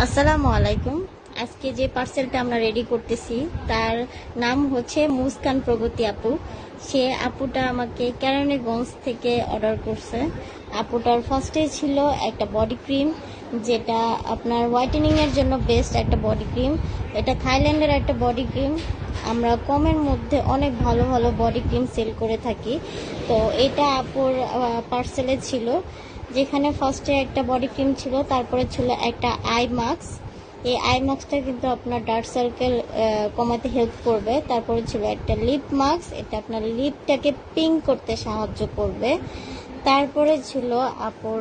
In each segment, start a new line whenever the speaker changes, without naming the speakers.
আসসালামু আলাইকুম। আজকে যে পার্সেলটা আমরা রেডি করতেছি তার নাম হচ্ছে মুস্কান প্রগতি আপু। সে আপুটা আমাকে কেরানীগঞ্জ থেকে অর্ডার করছে। আপুটার ফার্স্টে ছিল একটা বডি ক্রিম, যেটা আপনার হোয়াইটেনিং এর জন্য বেস্ট একটা বডি ক্রিম। এটা থাইল্যান্ডের একটা বডি ক্রিম। আমরা কমের মধ্যে অনেক ভালো ভালো বডি ক্রিম সেল করে থাকি। তো এটা আপুর পার্সেলে ছিল, যেখানে ফার্স্টে একটা বডি ক্রিম ছিল, তারপরে ছিল একটা আই মাস্ক। এই আই মাস্কটা কিন্তু আপনার ডার্ক সার্কেল কমাতে হেল্প করবে। তারপরে ছিল একটা লিপ মাস্ক, এটা আপনার লিপটাকে পিঙ্ক করতে সাহায্য করবে। তারপরে ছিল আপুর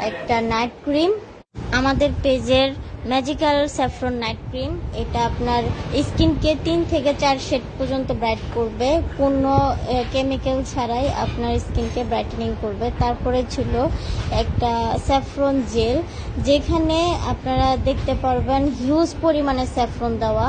একটা নাইট ক্রিম, আমাদের পেজের ম্যাজিক্যাল স্যাফরন নাইট ক্রিম। এটা আপনার স্কিনকে 3 থেকে 4 শেড পর্যন্ত ব্রাইট করবে, কোনো কেমিক্যাল ছাড়াই আপনার স্কিনকে ব্রাইটেনিং করবে। তারপরে ছিল একটা স্যাফরন জেল, যেখানে আপনারা দেখতে পারবেন হিউজ পরিমাণে স্যাফরন দেওয়া।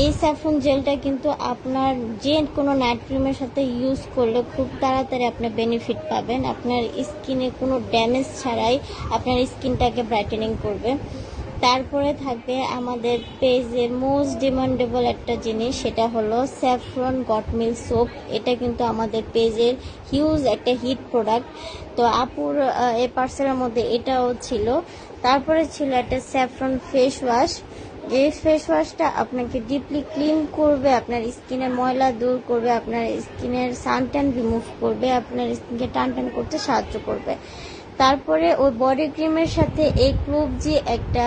এই স্যাফরন জেলটা কিন্তু আপনার যে কোনো নাইট ক্রিমের সাথে ইউজ করলে খুব তাড়াতাড়ি আপনি বেনিফিট পাবেন। আপনার স্কিনে কোনো ড্যামেজ ছাড়াই আপনার স্কিনটাকে ব্রাইটেনিং করবে। তারপরে থাকবে আমাদের পেজের মোস্ট ডিমান্ডেবল একটা জিনিস, সেটা হলো স্যাফরন গট মিল্ক সোপ। এটা কিন্তু আমাদের পেজের হিউজ একটা হিট প্রোডাক্ট। তো আপুর এই পার্সেলের মধ্যে এটাও ছিল। তারপরে ছিল একটা স্যাফরন ফেস ওয়াশ। এই ফেস ওয়াশটা আপনাকে ডিপলি ক্লিন করবে, আপনার স্কিনের ময়লা দূর করবে, আপনার স্কিনের সানট্যান রিমুভ করবে, আপনার স্কিনকে টান টান করতে সাহায্য করবে। তারপরে ওই বডি ক্রিমের সাথে এই ক্লুবজি একটা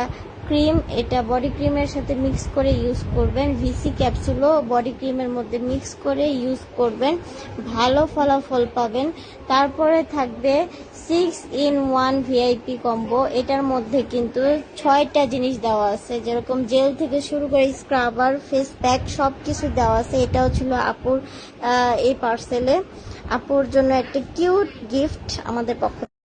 ক্রিম, এটা বডি ক্রিমের সাথে মিক্স করে ইউজ করবেন। ভিসি ক্যাপসুলও বডি ক্রিমের মধ্যে মিক্স করে ইউজ করবেন, ভালো ফলাফল পাবেন। তারপরে থাকবে 6-in-1 ভিআইপি কম্বো। এটার মধ্যে কিন্তু 6টা জিনিস দেওয়া আছে, যেরকম জেল থেকে শুরু করে স্ক্রাবার, ফেস প্যাক, সব কিছু দেওয়া আছে। এটাও ছিল আপুর এই পার্সেলে। আপুর জন্য একটা কিউট গিফট আমাদের পক্ষ